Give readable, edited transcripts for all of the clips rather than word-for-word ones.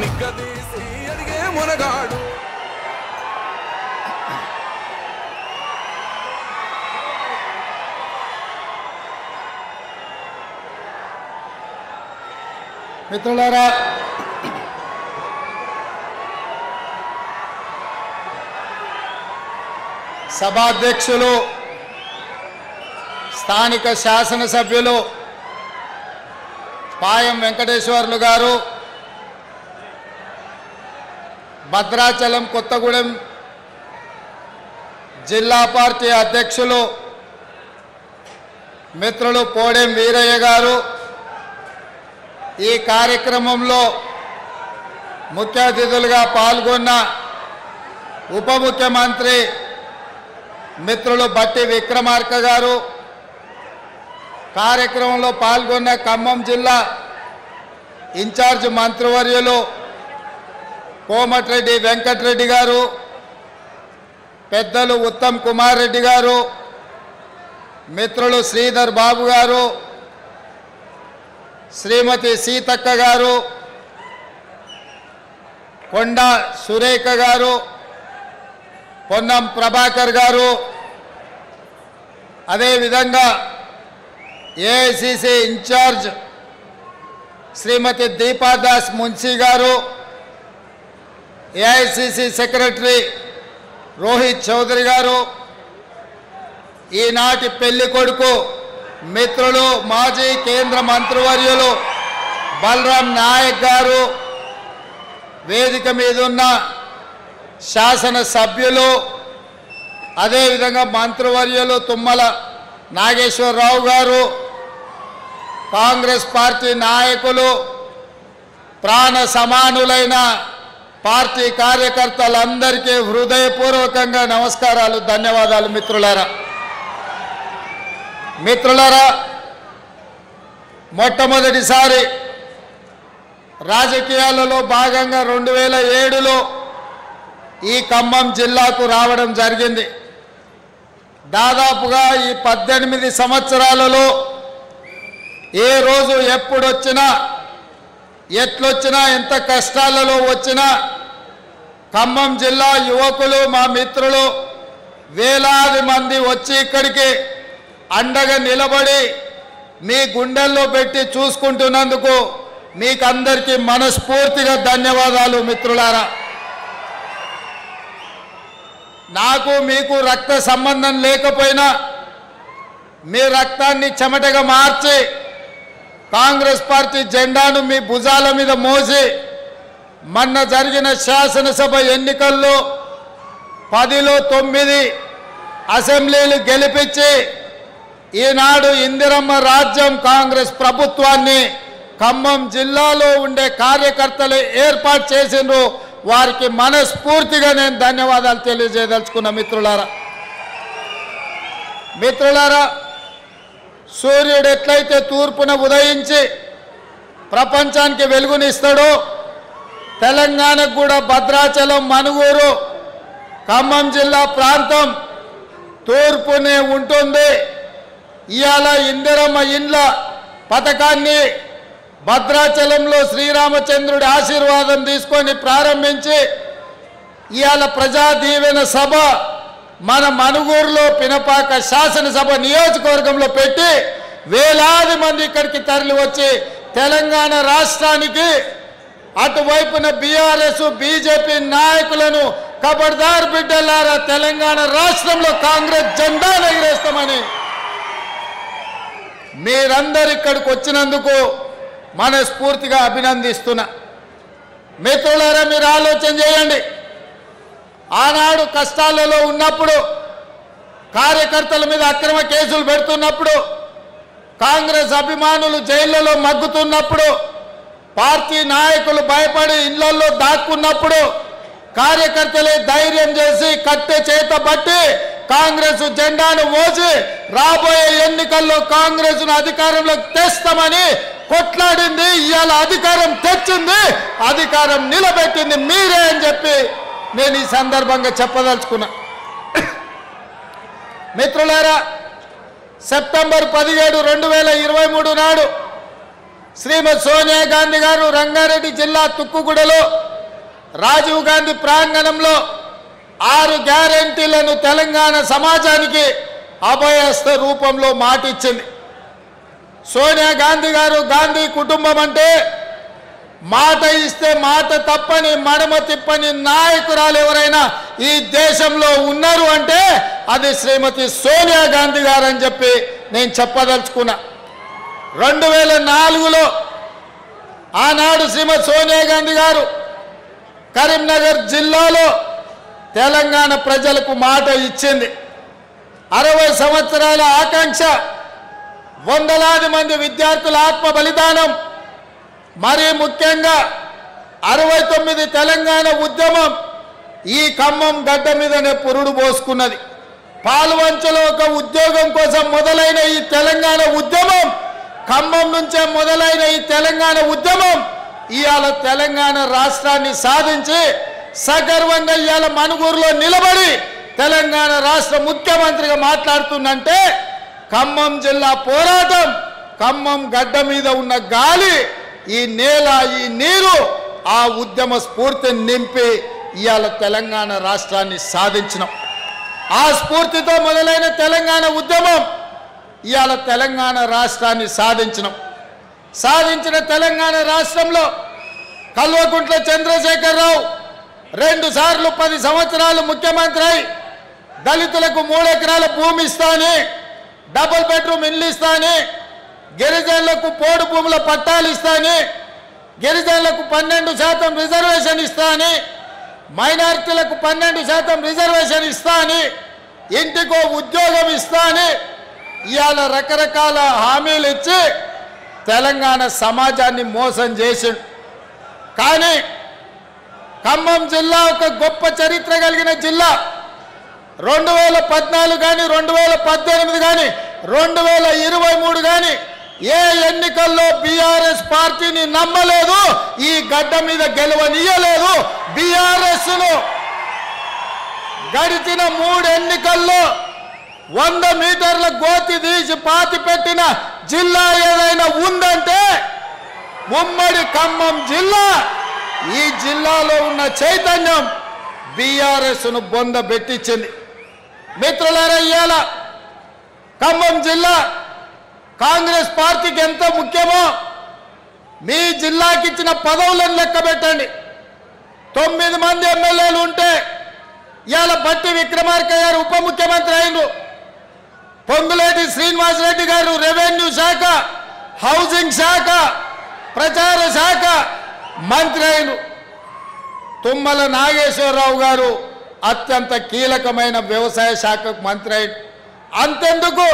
నిగ్గదీసి అడిగే మునగాడు. మిత్రులారా, సభాధ్యక్షులు, స్థానిక శాసనసభ్యులు పాయం వెంకటేశ్వర్లు గారు, భద్రాచలం కొత్తగూడెం జిల్లా పార్టీ అధ్యక్షులు మిత్రులు పోడెం వీరయ్య గారు, ఈ కార్యక్రమంలో ముఖ్య అతిథులుగా పాల్గొన్న ఉప ముఖ్యమంత్రి మిత్రులు బట్టి విక్రమార్క గారు, కార్యక్రమంలో పాల్గొన్న ఖమ్మం జిల్లా ఇన్ఛార్జ్ మంత్రివర్యులు కోమటిరెడ్డి వెంకటరెడ్డి గారు, పెద్దలు ఉత్తమ్ కుమార్ రెడ్డి గారు, మిత్రులు శ్రీధర్ బాబు గారు, శ్రీమతి సీతక్క గారు, కొండ సురేఖ గారు, పొన్నం ప్రభాకర్ గారు, అదేవిధంగా ఏఐసిసి ఇన్ఛార్జ్ శ్రీమతి దీపాదాస్ మున్షీ గారు, ఏఐసిసి సెక్రటరీ రోహిత్ చౌదరి గారు, ఈనాటి పెళ్లి కొడుకు మిత్రులు మాజీ కేంద్ర మంత్రివర్యులు బలరాం నాయక్ గారు, వేదిక మీద ఉన్న శాసన సభ్యులు, అదేవిధంగా మంత్రివర్యులు తుమ్మల నాగేశ్వరరావు గారు, కాంగ్రెస్ పార్టీ నాయకులు, ప్రాణ సమానులైన పార్టీ కార్యకర్తలందరికీ హృదయపూర్వకంగా నమస్కారాలు, ధన్యవాదాలు. మిత్రులారా, మొట్టమొదటిసారి రాజకీయాలలో భాగంగా 2007లో ఈ ఖమ్మం జిల్లాకు రావడం జరిగింది. దాదాపుగా ఈ 18 సంవత్సరాలలో ఏ రోజు ఎప్పుడొచ్చినా, ఎట్లొచ్చినా, ఎంత కష్టాలలో వచ్చినా ఖమ్మం జిల్లా యువకులు, మా మిత్రులు వేలాది మంది వచ్చి ఇక్కడికి అండగా నిలబడి మీ గుండెల్లో పెట్టి చూసుకుంటున్నందుకు మీకందరికీ మనస్ఫూర్తిగా ధన్యవాదాలు. మిత్రులారా, నాకు మీకు రక్త సంబంధం లేకపోయినా మీ రక్తాన్ని చెమటగా మార్చి కాంగ్రెస్ పార్టీ జెండాను మీ భుజాల మీద మోసి మొన్న జరిగిన శాసనసభ ఎన్నికల్లో 10లో 9 అసెంబ్లీలు గెలిపించి ఈనాడు ఇందిరమ్మ రాజ్యం కాంగ్రెస్ ప్రభుత్వాన్ని ఖమ్మం జిల్లాలో ఉండే కార్యకర్తలు ఏర్పాటు చేసిండ్రు. వారికి మనస్ఫూర్తిగా నేను ధన్యవాదాలు తెలియజేయదలుచుకున్న. మిత్రులారా, సూర్యుడు ఎట్లయితే తూర్పున ఉదయించి ప్రపంచానికి వెలుగునిస్తాడో, తెలంగాణకు కూడా భద్రాచలం, మనుగూరు, ఖమ్మం జిల్లా ప్రాంతం తూర్పునే ఉంటుంది. ఇవాళ ఇందిరమ్మ ఇండ్ల పథకాన్ని భద్రాచలంలో శ్రీరామచంద్రుడి ఆశీర్వాదం తీసుకొని ప్రారంభించి ఇవాళ ప్రజా దీవెన సభ మన మనుగూరులో పినపాక శాసనసభ నియోజకవర్గంలో పెట్టి వేలాది మంది ఇక్కడికి తరలి వచ్చి తెలంగాణ రాష్ట్రానికి అటువైపున బీఆర్ఎస్ బీజేపీ నాయకులను ఖబర్దార్ బిడ్డలారా, తెలంగాణ రాష్ట్రంలో కాంగ్రెస్ జెండాను ఎగిరేస్తామని మీరందరూ ఇక్కడికి వచ్చినందుకు మనస్ఫూర్తిగా అభినందిస్తున్నా. మిత్రులారా, మీరు ఆలోచన చేయండి. ఆనాడు కష్టాలలో ఉన్నప్పుడు, కార్యకర్తల మీద అక్రమ కేసులు పెడుతున్నప్పుడు, కాంగ్రెస్ అభిమానులు జైళ్లలో మగ్గుతున్నప్పుడు, పార్టీ నాయకులు భయపడి ఇళ్లలో దాక్కున్నప్పుడు కార్యకర్తలే ధైర్యం చేసి కట్టె చేత బట్టి కాంగ్రెస్ జెండాను మోసి రాబోయే ఎన్నికల్లో కాంగ్రెస్ ను అధికారంలోకి తెస్తామని కొట్లాడింది. ఇవాళ అధికారం తెచ్చింది, అధికారం నిలబెట్టింది మీరే అని చెప్పి నేను ఈ సందర్భంగా చెప్పదలుచుకున్నా. మిత్రులారా, సెప్టెంబర్ 17, 2023 నాడు శ్రీమతి సోనియా గాంధీ గారు రంగారెడ్డి జిల్లా తుక్కుగూడలో రాజీవ్ గాంధీ ప్రాంగణంలో 6 గ్యారెంటీలను తెలంగాణ సమాజానికి అభయహస్త రూపంలో మాటిచ్చింది. సోనియా గాంధీ గారు గాంధీ కుటుంబం అంటే మాట ఇస్తే మాట తప్పని మడమ తిప్పని నాయకురాలు ఎవరైనా ఈ దేశంలో ఉన్నారు అంటే అది శ్రీమతి సోనియా గాంధీ గారు అని చెప్పి నేను చెప్పదలుచుకున్నా. 2004లో ఆనాడు శ్రీమతి సోనియా గాంధీ గారు కరీంనగర్ జిల్లాలో తెలంగాణ ప్రజలకు మాట ఇచ్చింది. 60 సంవత్సరాల ఆకాంక్ష, వందలాది మంది విద్యార్థుల ఆత్మ బలిదానం, మరీ ముఖ్యంగా 69 తెలంగాణ ఉద్యమం ఈ ఖమ్మం గడ్డ మీదనే పురుడు పోసుకున్నది. పాల్వంచలో ఒక ఉద్యోగం కోసం మొదలైన ఈ తెలంగాణ ఉద్యమం, ఖమ్మం నుంచే మొదలైన ఈ తెలంగాణ ఉద్యమం ఇవాళ తెలంగాణ రాష్ట్రాన్ని సాధించి సగర్వంగా ఇవాళ మనుగూరులో నిలబడి తెలంగాణ రాష్ట్ర ముఖ్యమంత్రిగా మాట్లాడుతుందంటే ఖమ్మం జిల్లా పోరాటం, ఖమ్మం గడ్డ మీద ఉన్న గాలి, ఈ నేల, ఈ నీరు ఆ ఉద్యమ స్ఫూర్తిని నింపి ఇవాళ తెలంగాణ రాష్ట్రాన్ని సాధించినాం. ఆ స్ఫూర్తితో మొదలైన తెలంగాణ ఉద్యమం ఇవాళ తెలంగాణ రాష్ట్రాన్ని సాధించినాం. సాధించిన తెలంగాణ రాష్ట్రంలో కల్వకుంట్ల చంద్రశేఖరరావు 2 సార్లు 10 సంవత్సరాలు ముఖ్యమంత్రి అయి దళితులకు 3 ఎకరాల భూమి ఇస్తాని, డబుల్ బెడ్రూమ్ ఇల్లు ఇస్తాని, గిరిజనులకు పోడు భూముల పట్టాలు ఇస్తాని, గిరిజనులకు 12% రిజర్వేషన్ ఇస్తాని, మైనారిటీలకు 12% రిజర్వేషన్ ఇస్తాని, ఇంటికో ఉద్యోగం ఇస్తాని ఇవాళ రకరకాల హామీలు ఇచ్చి తెలంగాణ సమాజాన్ని మోసం చేసిండు. కానీ ఖమ్మం జిల్లా ఒక గొప్ప చరిత్ర కలిగిన జిల్లా. 2014 కానీ 2018 కానీ 2023 కానీ ఏ ఎన్నికల్లో బీఆర్ఎస్ పార్టీని నమ్మలేదు, ఈ గడ్డ మీద గెలవనీయలేదు. బీఆర్ఎస్ను గడిచిన 3 ఎన్నికల్లో 100 మీటర్ల గోతి తీసి పాతి పెట్టిన జిల్లా ఏదైనా ఉందంటే ఉమ్మడి ఖమ్మం జిల్లా. ఈ జిల్లాలో ఉన్న చైతన్యం బీఆర్ఎస్ను బొంద పెట్టించింది. మిత్రులారా, ఇవాళ ఖమ్మం జిల్లా కాంగ్రెస్ పార్టీకి ఎంత ముఖ్యమో మీ జిల్లాకి ఇచ్చిన పదవులను లెక్క పెట్టండి. 9 మంది ఎమ్మెల్యేలు ఉంటే ఇవాళ బట్టి విక్రమార్క గారు ఉప ముఖ్యమంత్రి అయినరు, పొంగులేటి శ్రీనివాసరెడ్డి గారు రెవెన్యూ శాఖ, హౌసింగ్ శాఖ, ప్రచార శాఖ మంత్రి అయినరు, తుమ్మల నాగేశ్వరరావు గారు అత్యంత కీలకమైన వ్యవసాయ శాఖకు మంత్రి అయిన. అంతెందుకు,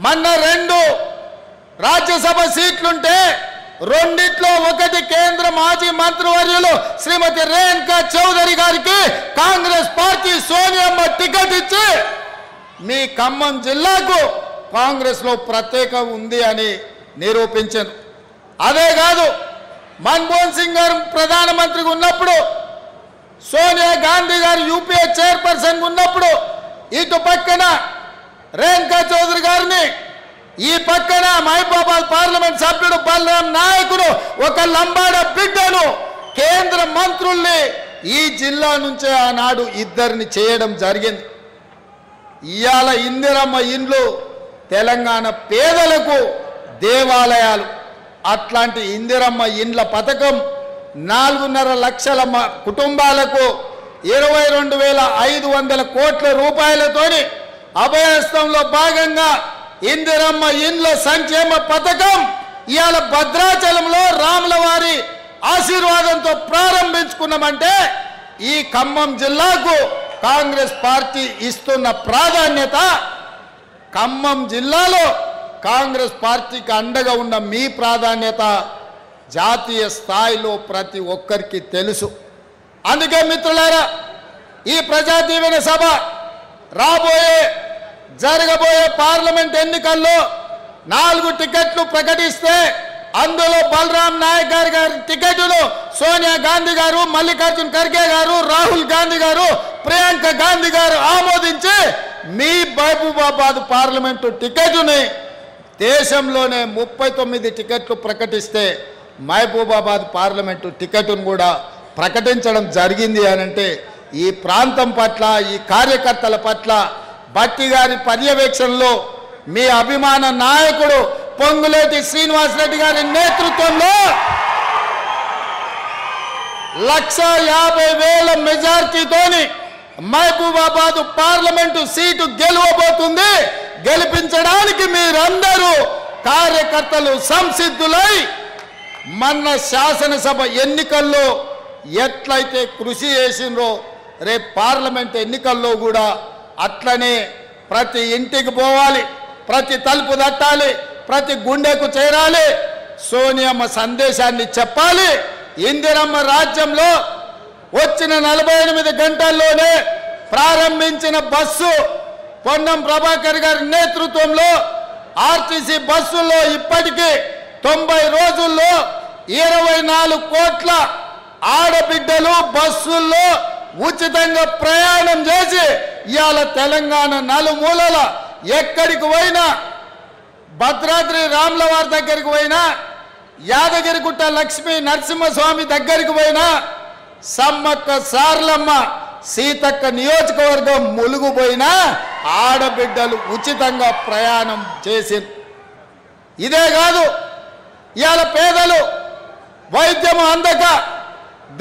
మొన్న 2 రాజ్యసభ సీట్లుంటే 2 ఒకటి కేంద్ర మాజీ మంత్రివర్యులు శ్రీమతి రేణుకా చౌదరి గారికి కాంగ్రెస్ పార్టీ సోనియమ్మ టికెట్ ఇచ్చి మీ ఖమ్మం జిల్లాకు కాంగ్రెస్లో ప్రత్యేకం ఉంది అని నిరూపించారు. అదే కాదు, మన్మోహన్ సింగ్ గారు ప్రధానమంత్రిగా ఉన్నప్పుడు, సోనియా గాంధీ గారు యూపీఏ చైర్పర్సన్ ఉన్నప్పుడు ఇటు పక్కన రేణుకా చౌదరి గారిని, ఈ పక్కన మహబూబాబాద్ పార్లమెంట్ సభ్యుడు బలరాం నాయకుడు ఒక లంబాడ బిడ్డను కేంద్ర మంత్రుల్ని ఈ జిల్లా నుంచే ఆనాడు 2 చేయడం జరిగింది. ఇవాళ ఇందిరమ్మ ఇండ్లు తెలంగాణ పేదలకు దేవాలయాలు. అట్లాంటి ఇందిరమ్మ ఇండ్ల పథకం 4.5 లక్షల కుటుంబాలకు 22,500 కోట్ల రూపాయలతోని అభయహస్తంలో భాగంగా ఇందిరమ్మ ఇండ్ల సంక్షేమ పథకం ఇవాళ భద్రాచలంలో రాముల వారి ఆశీర్వాదంతో ప్రారంభించుకున్నామంటే ఈ ఖమ్మం జిల్లాకు కాంగ్రెస్ పార్టీ ఇస్తున్న ప్రాధాన్యత, ఖమ్మం జిల్లాలో కాంగ్రెస్ పార్టీకి అండగా ఉన్న మీ ప్రాధాన్యత జాతీయ స్థాయిలో ప్రతి ఒక్కరికి తెలుసు. అందుకే మిత్రులారా, ఈ ప్రజా దీవెన సభ జరగబోయే పార్లమెంట్ ఎన్నికల్లో 4 టికెట్లు ప్రకటిస్తే అందులో బలరాం నాయక్ గారి టికెట్ను సోనియా గాంధీ గారు, మల్లికార్జున్ ఖర్గే గారు, రాహుల్ గాంధీ గారు, ప్రియాంక గాంధీ గారు ఆమోదించి మీ మహబూబాబాద్ పార్లమెంటు టికెట్ని దేశంలోనే 39 టికెట్లు ప్రకటిస్తే మహబూబాబాద్ పార్లమెంటు టికెట్ను కూడా ప్రకటించడం జరిగింది అనంటే ఈ ప్రాంతం పట్ల ఈ కార్యకర్తల పట్ల భట్టి గారి పర్యవేక్షణలో మీ అభిమాన నాయకుడు పొంగులేటి శ్రీనివాసరెడ్డి గారి నేతృత్వంలో 150,000 మెజార్టీతోని మహబూబాబాద్ పార్లమెంటు సీటు గెలవబోతుంది. గెలిపించడానికి మీరందరూ కార్యకర్తలు సంసిద్ధులై మన శాసనసభ ఎన్నికల్లో ఎట్లయితే కృషి చేసిండ్రో రేపు పార్లమెంట్ ఎన్నికల్లో కూడా అట్లనే ప్రతి ఇంటికి పోవాలి, ప్రతి తలుపు తట్టాలి, ప్రతి గుండెకు చేరాలి, సోనియమ్మ సందేశాన్ని చెప్పాలి. ఇందిరమ్మ రాజ్యంలో వచ్చిన 48 గంటల్లోనే ప్రారంభించిన బస్సు పొన్నం ప్రభాకర్ గారి నేతృత్వంలో ఆర్టీసీ బస్సుల్లో ఇప్పటికీ 90 రోజుల్లో 24 కోట్ల ఆడబిడ్డలు బస్సుల్లో ఉచితంగా ప్రయాణం చేసి ఇవాళ తెలంగాణ నలుమూలల ఎక్కడికి పోయినా, భద్రాద్రి రాములవారి దగ్గరికి పోయినా, యాదగిరిగుట్ట లక్ష్మీ నరసింహస్వామి దగ్గరికి పోయినా, సమ్మక్క సార్లమ్మ సీతక్క నియోజకవర్గం ములుగుపోయినా ఆడబిడ్డలు ఉచితంగా ప్రయాణం చేసింది. ఇదే కాదు, ఇవాళ పేదలు వైద్యం అందక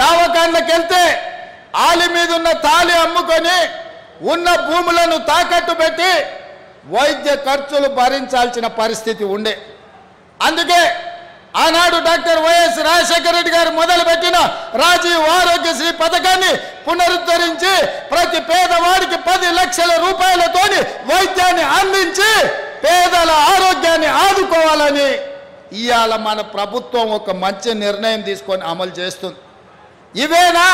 దవాఖానలకు వెళ్తే ఆలి మీద ఉన్న తాళి అమ్ముకొని ఉన్న భూములను తాకట్టు పెట్టి వైద్య ఖర్చులు భరించాల్సిన పరిస్థితి ఉండే. అందుకే ఆనాడు డాక్టర్ వైఎస్ రాజశేఖర రెడ్డి గారు మొదలుపెట్టిన రాజీవ్ ఆరోగ్యశ్రీ పథకాన్ని పునరుద్ధరించి ప్రతి పేదవాడికి 10 లక్షల రూపాయలతోని వైద్యాన్ని అందించి పేదల ఆరోగ్యాన్ని ఆదుకోవాలని ఇవాళ మన ప్రభుత్వం ఒక మంచి నిర్ణయం తీసుకొని అమలు చేస్తుంది. ఇవేనా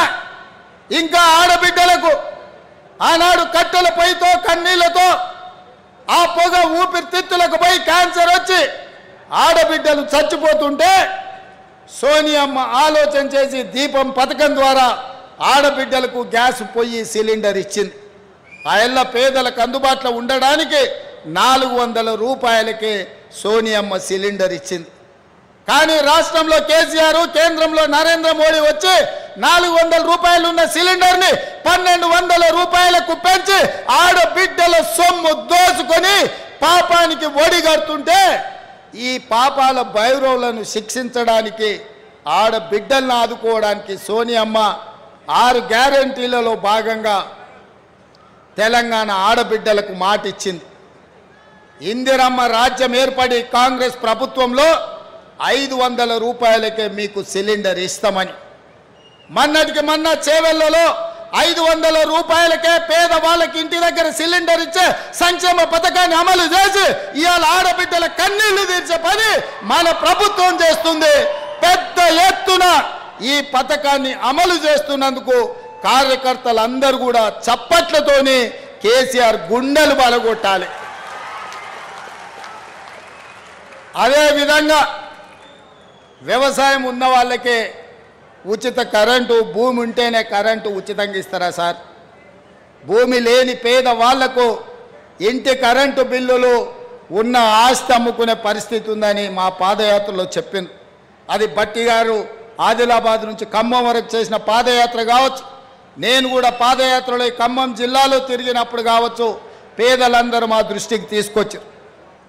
ఇంకా ఆడబిడ్డలకు ఆనాడు కట్టెల పొయ్యితో కన్నీళ్లతో ఆ పొగ ఊపిరితిత్తులకు పోయి క్యాన్సర్ వచ్చి ఆడబిడ్డలు చచ్చిపోతుంటే సోనియమ్మ ఆలోచన చేసి దీపం పథకం ద్వారా ఆడబిడ్డలకు గ్యాస్ పొయ్యి సిలిండర్ ఇచ్చింది. ఆ ఎల్ల పేదలకు అందుబాటులో ఉండడానికి 400 రూపాయలకే సోనియమ్మ సిలిండర్ ఇచ్చింది. కానీ రాష్ట్రంలో కేసీఆర్, కేంద్రంలో నరేంద్ర మోడీ వచ్చి 400 రూపాయలు ఉన్న సిలిండర్ని 1200 రూపాయలకు పెంచి ఆడబిడ్డల సొమ్ము దోచుకొని పాపానికి ఒడిగడుతుంటే ఈ పాపాల భైరవులను శిక్షించడానికి ఆడబిడ్డలను ఆదుకోవడానికి సోనియమ్మ 6 గ్యారెంటీలలో భాగంగా తెలంగాణ ఆడబిడ్డలకు మాట ఇచ్చింది. ఇందిరమ్మ రాజ్యం ఏర్పడి కాంగ్రెస్ ప్రభుత్వంలో 500 రూపాయలకే మీకు సిలిండర్ ఇస్తామని మొన్నటికి మొన్న చేవెళ్లలో 500 రూపాయలకే పేదవాళ్ళకి ఇంటి దగ్గర సిలిండర్ ఇచ్చే సంక్షేమ పథకాన్ని అమలు చేసి ఇవాళ ఆడబిడ్డల కన్నీళ్లు తీర్చే పని మన ప్రభుత్వం చేస్తుంది. పెద్ద ఎత్తున ఈ పథకాన్ని అమలు చేస్తున్నందుకు కార్యకర్తలందరూ కూడా చప్పట్లతోని కేసీఆర్ గుండెలు బలగొట్టాలి. అదేవిధంగా వ్యవసాయం ఉన్న వాళ్ళకే ఉచిత కరెంటు, భూమి ఉంటేనే కరెంటు ఉచితంగా ఇస్తారా సార్? భూమి లేని పేద వాళ్లకు ఇంటి కరెంటు బిల్లులు ఉన్న ఆస్తి అమ్ముకునే పరిస్థితి ఉందని మా పాదయాత్రలో చెప్పింది. అది భట్టి గారు ఆదిలాబాద్ నుంచి ఖమ్మం వరకు చేసిన పాదయాత్ర కావచ్చు, నేను కూడా పాదయాత్రలో ఖమ్మం జిల్లాలో తిరిగినప్పుడు కావచ్చు, పేదలందరూ మా దృష్టికి తీసుకొచ్చారు.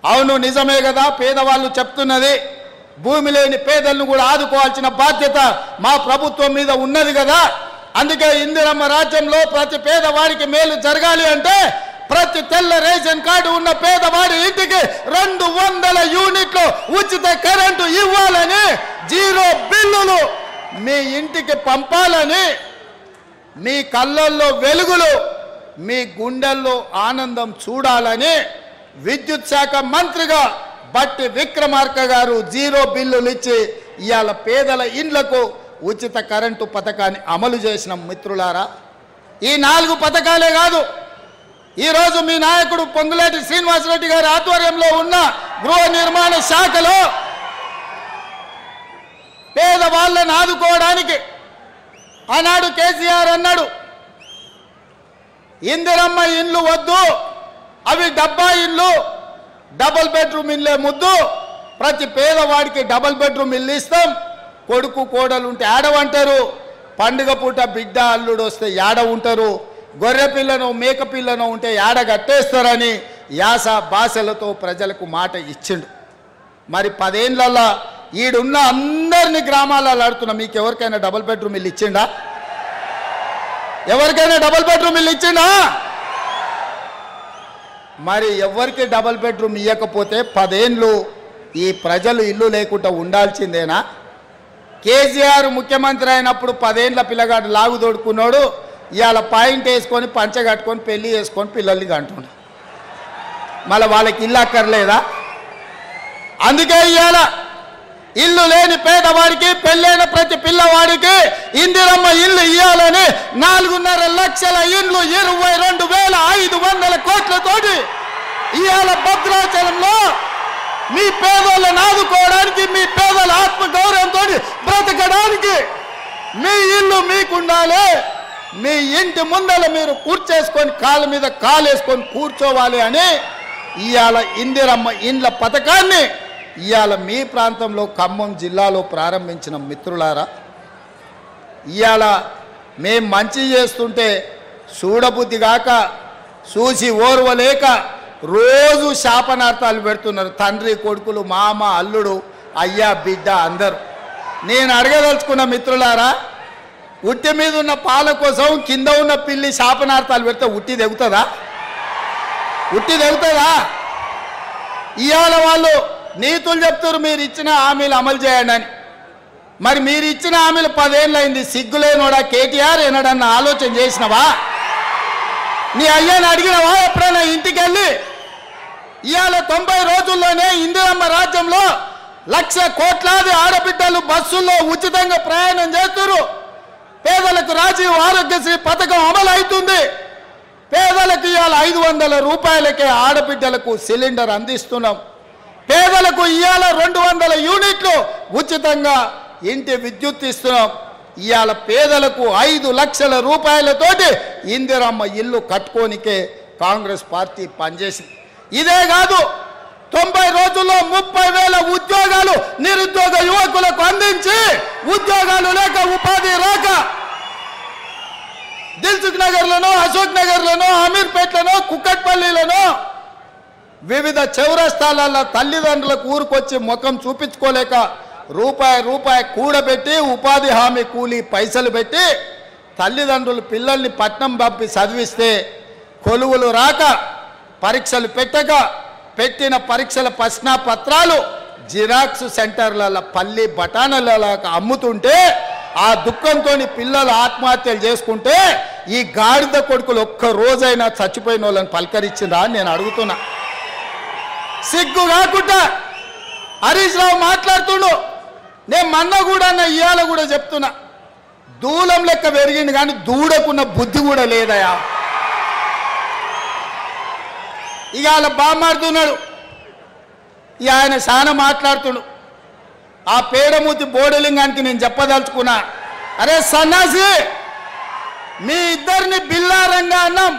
అవును, నిజమే కదా, పేదవాళ్ళు చెప్తున్నది భూమి లేని పేదలను కూడా ఆదుకోవాల్సిన బాధ్యత మా ప్రభుత్వం మీద ఉన్నది కదా. అందుకే ఇందిరమ్మ రాజ్యంలో ప్రతి పేదవాడికి మేలు జరగాలి అంటే ప్రతి తెల్ల రేషన్ కార్డు ఉన్న పేదవాడి ఇంటికి 200 యూనిట్లు ఉచిత కరెంటు ఇవ్వాలని, 0 బిల్లులు మీ ఇంటికి పంపాలని, మీ కళ్ళల్లో వెలుగులు, మీ గుండెల్లో ఆనందం చూడాలని విద్యుత్ శాఖ మంత్రిగా భట్టి విక్రమార్క గారు 0 బిల్లులు ఇచ్చి ఇవాళ పేదల ఇండ్లకు ఉచిత కరెంటు పథకాన్ని అమలు చేసిన మిత్రులారా. ఈ 4 పథకాలే కాదు, ఈరోజు మీ నాయకుడు పొంగులేటి శ్రీనివాసరెడ్డి గారి ఆధ్వర్యంలో ఉన్న గృహ నిర్మాణ శాఖలో పేదవాళ్ళని ఆదుకోవడానికి ఆనాడు కేసీఆర్ అన్నాడు, ఇందిరమ్మ ఇండ్లు వద్దు, అవి డబ్బా ఇండ్లు, డబుల్ బెడ్రూమ్ ఇల్లే ముద్దు, ప్రతి పేదవాడికి డబుల్ బెడ్రూమ్ ఇల్లు ఇస్తాం. కొడుకు కోడలు ఉంటే ఆడవంటారు, పండుగ పూట బిడ్డ అల్లుడు వస్తే యాడ ఉంటారు, గొర్రె పిల్లను మేక పిల్లను ఉంటే యాడ కట్టేస్తారని యాస భాషలతో ప్రజలకు మాట ఇచ్చిండు. మరి 10 ఏళ్ళల్లో ఈడున్న అందరినీ గ్రామాలలో ఆడుతున్నా, మీకు ఎవరికైనా డబుల్ బెడ్రూమ్ ఇల్లు ఇచ్చిండా? ఎవరికైనా డబుల్ బెడ్రూమ్ ఇల్లు ఇచ్చిండా? మరి ఎవరికి డబుల్ బెడ్రూమ్ ఇవ్వకపోతే 10 ఏళ్ళు ఈ ప్రజలు ఇల్లు లేకుండా ఉండాల్సిందేనా? కేసీఆర్ ముఖ్యమంత్రి అయినప్పుడు 10 ఏళ్ళ పిల్లగాడు లాగు తోడుకున్నాడు, ఇవాళ పాయింట్ వేసుకొని పంచ కట్టుకొని పెళ్లి చేసుకొని పిల్లల్ని కంటున్నాడు. మళ్ళీ వాళ్ళకి ఇల్లు అక్కర్లేదా? అందుకే ఇవాళ ఇల్లు లేని పేదవాడికి, పెళ్ళైన ప్రతి పిల్లవాడికి ఇందిరమ్మ ఇల్లు ఇవ్వాలని 4.5 లక్షల ఇల్లు 22,500 కోట్లతోటి ఇవాళ భద్రాచలంలో మీ పేదలను ఆదుకోవడానికి, మీ పేదల ఆత్మగౌరవంతో బ్రతకడానికి మీ ఇల్లు మీకుండాలి. మీ ఇంటి ముందర మీరు కూర్చేసుకొని కాళ్ళ మీద కాలేసుకొని కూర్చోవాలి అని ఇవాళ ఇందిరమ్మ ఇండ్ల పథకాన్ని ఇవాళ మీ ప్రాంతంలో ఖమ్మం జిల్లాలో ప్రారంభించిన మిత్రులారా, ఇవాళ మేం మంచి చేస్తుంటే చూడబుద్ధి కాక, చూసి ఓర్వలేక రోజు శాపనార్థాలు పెడుతున్నారు తండ్రి కొడుకులు, మామ అల్లుడు, అయ్యా బిడ్డ అందరూ. నేను అడగదలుచుకున్న మిత్రులారా, ఉట్టి మీద ఉన్న పాల కోసం కింద ఉన్న పిల్లి శాపనార్థాలు పెడితే ఉట్టి తెగుతుందా? ఉట్టి తెగుతుందా? ఇవాళ వాళ్ళు నీతులు చెప్తారు మీరు ఇచ్చిన హామీలు అమలు చేయండి అని. మరి మీరు ఇచ్చిన హామీలు 10 ఏళ్ళు అయింది, సిగ్గులేనోడా కేటీఆర్ ఏనాడన్నా ఆలోచన చేసినవా? నీ అయ్యాన్ని అడిగినవా ఎప్పుడైనా ఇంటికి వెళ్ళి? ఇవాళ 90 రోజుల్లోనే ఇందిరమ్మ రాజ్యంలో 1,00,000 కోట్లాది ఆడబిడ్డలు బస్సుల్లో ఉచితంగా ప్రయాణం చేస్తున్నారు. పేదలకు రాజీవ్ ఆరోగ్యశ్రీ పథకం అమలు అవుతుంది. పేదలకు ఇవాళ 500 రూపాయలకే ఆడబిడ్డలకు సిలిండర్ అందిస్తున్నాం. పేదలకు ఇవాళ 200 యూనిట్లు ఉచితంగా ఇంటి విద్యుత్ ఇస్తున్నాం. ఇవాళ పేదలకు 5 లక్షల రూపాయలతోటి ఇందిరమ్మ ఇల్లు కట్టుకోనికే కాంగ్రెస్ పార్టీ పనిచేసింది. ఇదే కాదు, 90 రోజుల్లో 30,000 ఉద్యోగాలు నిరుద్యోగ యువకులకు అందించి, ఉద్యోగాలు లేక ఉపాధి రాక దిల్సుఖ్ నగర్లను, అశోక్ నగర్లను, అమీర్పేట్లను, కుక్కట్పల్లిలను వివిధ చౌరస్తాల తల్లిదండ్రులకు ఊరుకొచ్చి ముఖం చూపించుకోలేక రూపాయి కూడబెట్టి ఉపాధి హామీ కూలీ పైసలు పెట్టి తల్లిదండ్రులు పిల్లల్ని పట్నం పంపి చదివిస్తే కొలువులు రాక, పరీక్షలు పెట్టక, పెట్టిన పరీక్షల ప్రశ్నపత్రాలు జిరాక్స్ సెంటర్ల పల్లి బఠానీలకు అమ్ముతుంటే ఆ దుఃఖంతో పిల్లలు ఆత్మహత్యలు చేసుకుంటే ఈ గాడిద కొడుకులు ఒక్క రోజైనా చచ్చిపోయిన వాళ్ళని పలకరించిందా అని నేను అడుగుతున్నా. సిగ్గు కాకుండా హరీష్ రావు మాట్లాడుతుండు. నేను మొన్న కూడా ఇవాళ కూడా చెప్తున్నా, దూలం లెక్క పెరిగింది కానీ దూడకున్న బుద్ధి కూడా లేదయా. ఇక వాళ్ళ బామ్మాడుతున్నాడు, ఇక ఆయన చాలా మాట్లాడుతుడు. ఆ పేడమూతి బోడలింగానికి నేను చెప్పదలుచుకున్నా, అరే సన్నాసి, మీ ఇద్దరిని బిల్లారంగా అన్నాం.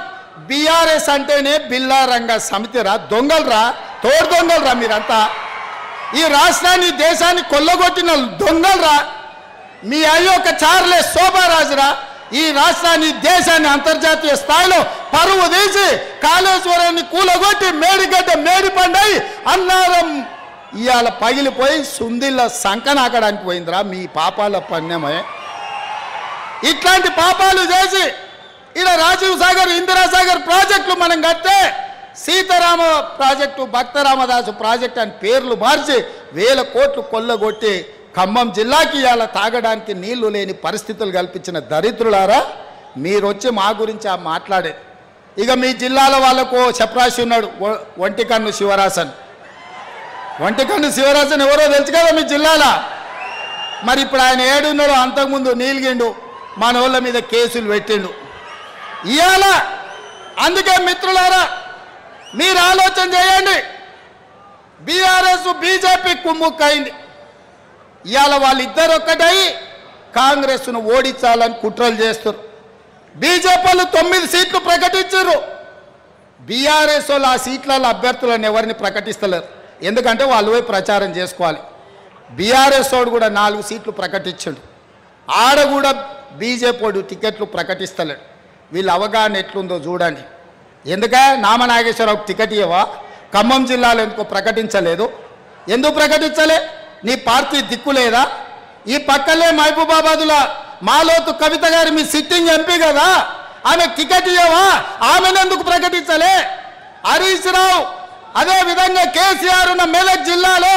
బీఆర్ఎస్ అంటేనే బిల్లారంగా సమితిరా, దొంగలరా, తోడు దొంగలరా మీరంతా. ఈ రాష్ట్రాన్ని దేశాన్ని కొల్లగొట్టిన దొంగలరా. మీ అయ్యొక్క చార్లెస్ శోభారాజురా ఈ రాష్ట్రాన్ని దేశాన్ని అంతర్జాతీయ స్థాయిలో పరువు తీసి కాళేశ్వరాన్ని కూలగొట్టి మేడిగడ్డ మేడిపండై అన్నారం ఇవాళ పగిలిపోయి సుందిళ్ళ సంకనాకడానికి పోయిందిరా మీ పాపాల పణ్యమే. ఇట్లాంటి పాపాలు చేసి ఇలా రాజీవ్ సాగర్, ఇందిరాసాగర్ ప్రాజెక్టులు మనం కట్టే సీతారామ ప్రాజెక్టు, భక్తరామదాసు ప్రాజెక్టు అని పేర్లు మార్చి 1000 కోట్లు కొల్లగొట్టి ఖమ్మం జిల్లాకి ఇవాళ తాగడానికి నీళ్లు లేని పరిస్థితులు కల్పించిన దరిద్రులారా, మీరు వచ్చి మా గురించి మాట్లాడే. ఇక మీ జిల్లాల వాళ్ళకు చపరాశి ఉన్నాడు, ఒంటికన్ను శివరాసన్. ఒంటికన్ను శివరాసన్ ఎవరో తెలుసు కదా మీ జిల్లాలో. మరి ఇప్పుడు ఆయన ఏడున్నాడో, అంతకుముందు నీలిగిండు, మన వాళ్ళ మీద కేసులు పెట్టిండు ఇవాళ. అందుకే మిత్రులారా, మీరు ఆలోచన చేయండి. బీఆర్ఎస్ బీజేపీ కుమ్ముక్కైంది. ఇవాళ వాళ్ళిద్దరు ఒక్కటై కాంగ్రెస్ను ఓడించాలని కుట్రలు చేస్తారు. బీజేపీలు 9 సీట్లు ప్రకటించారు. బీఆర్ఎస్ వాళ్ళు ఆ సీట్లలో అభ్యర్థులను ఎవరిని ప్రకటిస్తలేరు, ఎందుకంటే వాళ్ళు పోయి ప్రచారం చేసుకోవాలి. బీఆర్ఎస్ వాడు కూడా 4 సీట్లు ప్రకటించాడు, ఆడ కూడా బీజేపీ వాడు టికెట్లు ప్రకటిస్తలేడు. వీళ్ళ అవగాహన ఎట్లుందో చూడండి. ఎందుక నామనాగేశ్వరరావు టికెట్ ఇవ్వవా? ఖమ్మం జిల్లాలో ఎందుకో ప్రకటించలేదు? ఎందుకు ప్రకటించలే? నీ పార్టీ దిక్కు లేదా? ఈ పక్కలే మహబూబాబాదులో మాలోతు కవిత గారు మీ సిట్టింగ్ ఎంపీ కదా, ఆమె టికెట్ ఇవ్వవా? ఆమెను ఎందుకు ప్రకటించలే? హరీష్ రావు అదే విధంగా కేసీఆర్ ఉన్న మెదక్ జిల్లాలో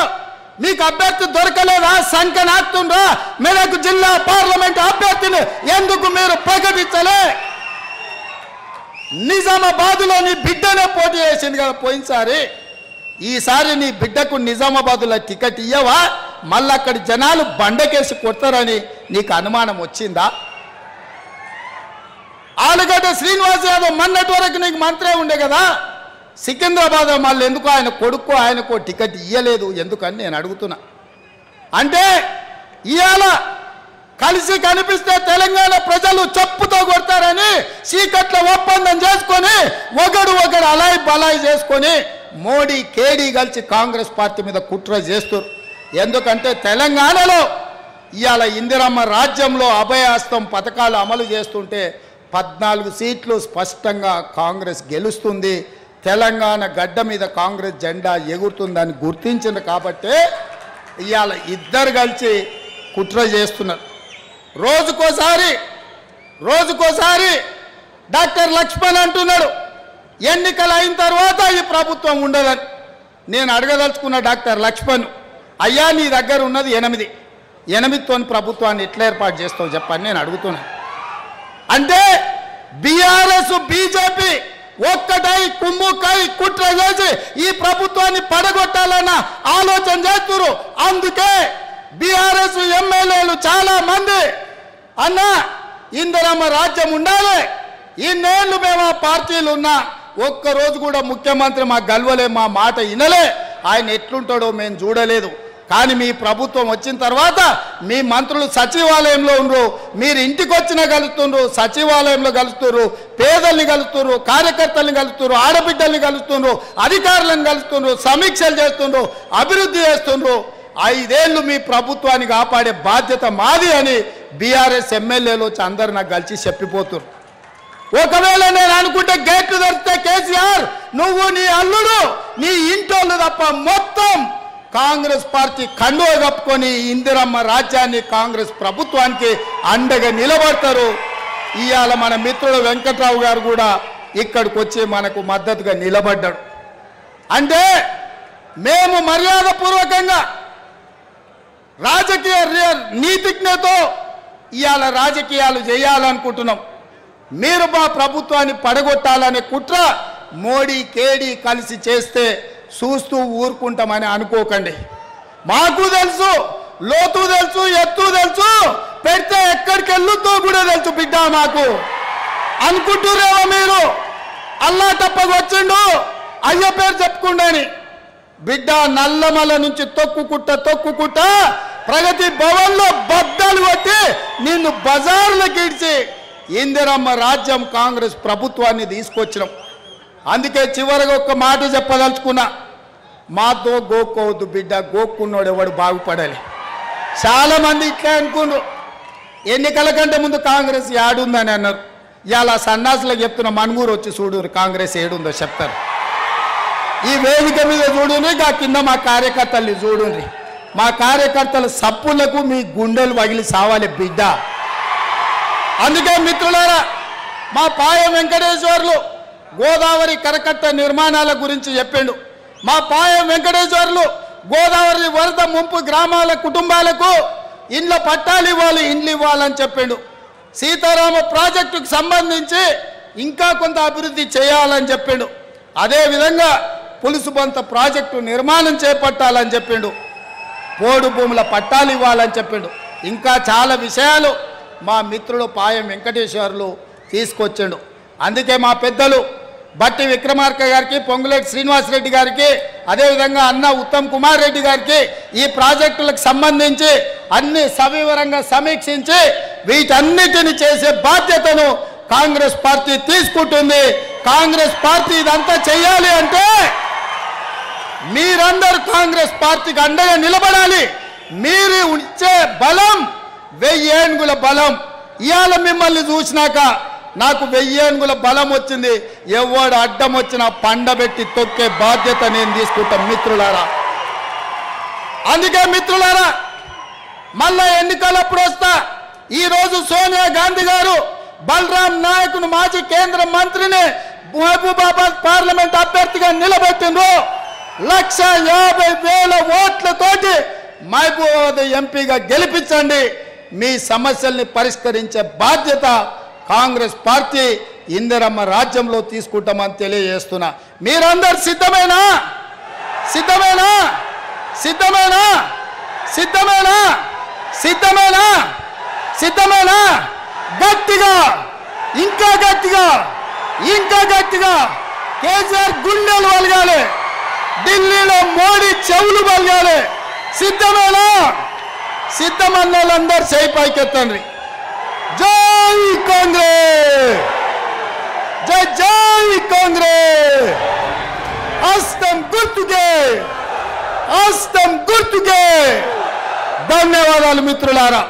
మీకు అభ్యర్థి దొరకలేదా? సంకనాక్తుండ్రా మెదక్ జిల్లా పార్లమెంట్ అభ్యర్థిని ఎందుకు మీరు ప్రకటించలే? నిజామాబాద్లో నీ బిడ్డనే పోటీ చేసింది కదా పోయినసారి, ఈసారి నీ బిడ్డకు నిజామాబాద్లో టికెట్ ఇయ్యవా? మళ్ళీ అక్కడి జనాలు బండకేసి కొడతారని నీకు అనుమానం వచ్చిందా? ఆలుగడ్డ శ్రీనివాస్ యాదవ్ మొన్నటి వరకు నీకు మంత్రే ఉండే కదా, సికింద్రాబాద్ మళ్ళీ ఎందుకు ఆయన కొడుకు ఆయనకు టికెట్ ఇయ్యలేదు ఎందుకని నేను అడుగుతున్నా. అంటే ఇవాళ కలిసి కనిపిస్తే తెలంగాణ ప్రజలు చెప్పుతో కొడతారని చీకట్ల ఒప్పందం చేసుకొని ఒకడు అలాయి బలాయి చేసుకొని మోడీ కేడీ కలిసి కాంగ్రెస్ పార్టీ మీద కుట్ర చేస్తారు. ఎందుకంటే తెలంగాణలో ఇవాళ ఇందిరమ్మ రాజ్యంలో అభయహస్తం పథకాలు అమలు చేస్తుంటే 14 సీట్లు స్పష్టంగా కాంగ్రెస్ గెలుస్తుంది. తెలంగాణ గడ్డ మీద కాంగ్రెస్ జెండా ఎగురుతుందని గుర్తించింది కాబట్టే ఇవాళ ఇద్దరు కలిసి కుట్ర చేస్తున్నారు. రోజుకోసారి డాక్టర్ లక్ష్మణ్ అంటున్నాడు ఎన్నికలు అయిన తర్వాత ఈ ప్రభుత్వం ఉండదని. నేను అడగదలుచుకున్న డాక్టర్ లక్ష్మణ్, అయ్యా నీ దగ్గర ఉన్నది 8తో ప్రభుత్వాన్ని ఎట్లా ఏర్పాటు చేస్తావు చెప్పని నేను అడుగుతున్నా. అంటే బీఆర్ఎస్ బీజేపీ ఒక్కటై కుమ్ముకై కుట్ర చేసి ఈ ప్రభుత్వాన్ని పడగొట్టాలన్న ఆలోచన చేస్తున్నారు. అందుకే బీఆర్ఎస్ ఎమ్మెల్యేలు చాలా మంది అన్న ఇందిరమ్మ రాజ్యం ఉండాలి, ఇన్నేళ్ళు మేము ఆ పార్టీలు ఉన్నా ఒక్కరోజు కూడా ముఖ్యమంత్రి మా గల్వలే, మా మాట వినలే, ఆయన ఎట్లుంటాడో మేము చూడలేదు. కానీ మీ ప్రభుత్వం వచ్చిన తర్వాత మీ మంత్రులు సచివాలయంలో ఉండరు, మీరు ఇంటికి వచ్చినా కలుస్తున్నారు, సచివాలయంలో కలుస్తున్నారు, పేదల్ని కలుస్తున్నారు, కార్యకర్తల్ని కలుస్తున్నారు, ఆడబిడ్డల్ని కలుస్తున్నారు, అధికారులను కలుస్తున్నారు, సమీక్షలు చేస్తున్నారు, అభివృద్ధి చేస్తున్నారు. 5 ఏళ్ళు మీ ప్రభుత్వాన్ని కాపాడే బాధ్యత మాది అని బీఆర్ఎస్ ఎమ్మెల్యేలు వచ్చి అందరు నాకు కలిసి చెప్పిపోతున్నారు. ఒకవేళ నేను అనుకుంటే గేట్లు తెరిస్తే కేసీఆర్ నువ్వు నీ అల్లుడు నీ ఇంటోళ్ళు తప్ప మొత్తం కాంగ్రెస్ పార్టీ కండువ కప్పుకొని ఇందిరమ్మ రాజ్యాన్ని కాంగ్రెస్ ప్రభుత్వానికి అండగా నిలబడతారు. ఇవాళ మన మిత్రుడు వెంకట్రావు గారు కూడా ఇక్కడికి వచ్చి మనకు మద్దతుగా నిలబడ్డాడు. అంటే మేము మర్యాదపూర్వకంగా రాజకీయ నీతిజ్ఞతో ఇవాళ రాజకీయాలు చేయాలనుకుంటున్నాం. మీరు మా ప్రభుత్వాన్ని పడగొట్టాలనే కుట్ర మోడీ కేడీ కలిసి చేస్తే చూస్తూ ఊరుకుంటామని అనుకోకండి. మాకు తెలుసు, లోతు తెలుసు, ఎత్తు తెలుసు, పెడితే ఎక్కడికి వెళ్ళుతో కూడా తెలుసు బిడ్డ మాకు. అనుకుంటున్నారేమో మీరు అల్లా తప్పకొచ్చిండు అయ్య పేరు చెప్పుకుండని. బిడ్డ నల్లమల నుంచి తొక్కుకుంటా ప్రగతి భవన్లో బద్దలు కొట్టి నిన్ను బజార్లోకి ఇడిచి ఇందిరమ్మ రాజ్యం కాంగ్రెస్ ప్రభుత్వాన్ని తీసుకొచ్చినాం. అందుకే చివరిగా ఒక్క మాట చెప్పదలుచుకున్నా, మాతో గోక్కోవద్దు బిడ్డ, గోక్కున్నాడు ఎవడు బాగుపడాలి. చాలామంది ఇట్లా అనుకున్నారు, ఎన్నికల కంటే ముందు కాంగ్రెస్ ఏడుందని అన్నారు. ఇవాళ సన్నాసులకు చెప్తున్న మనుగూరు వచ్చి చూడు కాంగ్రెస్ ఏడుందో చెప్తారు. ఈ వేదిక మీద చూడుని, ఆ కింద మా కార్యకర్తల్ని చూడుని. మా కార్యకర్తల సప్పులకు మీ గుండెలు పగిలి సావాలి బిడ్డ. అందుకే మిత్రులారా, మా పాయం వెంకటేశ్వర్లు గోదావరి కరకట్ట నిర్మాణాల గురించి చెప్పిండు. మా పాయం వెంకటేశ్వర్లు గోదావరి వరద ముంపు గ్రామాల కుటుంబాలకు ఇండ్ల పట్టాలు ఇవ్వాలి, ఇండ్లు ఇవ్వాలని చెప్పిండు. సీతారామ ప్రాజెక్టుకు సంబంధించి ఇంకా కొంత అభివృద్ధి చేయాలని చెప్పిండు. అదేవిధంగా పులుసుబంత ప్రాజెక్టు నిర్మాణం చేపట్టాలని చెప్పిండు. పోడు భూముల పట్టాలు ఇవ్వాలని చెప్పిండు. ఇంకా చాలా విషయాలు మా మిత్రుడు పాయం వెంకటేశ్వర్లు తీసుకొచ్చిండు. అందుకే మా పెద్దలు బట్టి విక్రమార్క గారికి, పొంగులేటి శ్రీనివాసరెడ్డి గారికి, అదేవిధంగా అన్న ఉత్తమ్ కుమార్ రెడ్డి గారికి ఈ ప్రాజెక్టులకు సంబంధించి అన్ని సవివరంగా సమీక్షించి వీటన్నిటిని చేసే బాధ్యతను కాంగ్రెస్ పార్టీ తీసుకుంటుంది. కాంగ్రెస్ పార్టీ ఇదంతా చేయాలి అంటే మీరందరూ కాంగ్రెస్ పార్టీకి అండగా నిలబడాలి. మీరు ఇచ్చే బలం 1000 ఏనుగుల బలం. ఇవాళ మిమ్మల్ని చూసినాక నాకు 1000 ఏనుగుల బలం వచ్చింది. ఎవడు అడ్డం వచ్చినా పండబెట్టి తొక్కే బాధ్యత నేను తీసుకుంటాం మిత్రులారా. అందుకే మిత్రులారా, మళ్ళా ఎన్నికలప్పుడు వస్తా. ఈరోజు సోనియా గాంధీ గారు బలరాం నాయకును మాజీ కేంద్ర మంత్రిని మహబూబాబాద్ పార్లమెంట్ అభ్యర్థిగా నిలబెట్టిండ్రు. 150,000 ఓట్లతోటి మహబూబాబాద్ ఎంపీగా గెలిపించండి. మీ సమస్యల్ని పరిష్కరించే బాధ్యత కాంగ్రెస్ పార్టీ ఇందిరమ్మ రాజ్యంలో తీసుకుంటామని తెలియజేస్తున్నా. మీరందరూ సిద్ధమేనా? సిద్ధమేనా? సిద్ధమేనా? సిద్ధమేనా? సిద్ధమేనా? సిద్ధమేనా? గట్టిగా, ఇంకా గట్టిగా, ఇంకా గట్టిగా కేసీఆర్ గుండెలు వలగాలి, ఢిల్లీలో మోడీ చెవులు వలగాలి. సిద్ధమేనా? సిద్ధమన్న వాళ్ళందరూ చేయి పైకెత్తండి. జై కాంగ్రెస్, జై జై కాంగ్రెస్. హస్తం గుర్తుకే, హస్తం గుర్తుకే. ధన్యవాదాలు మిత్రులారా.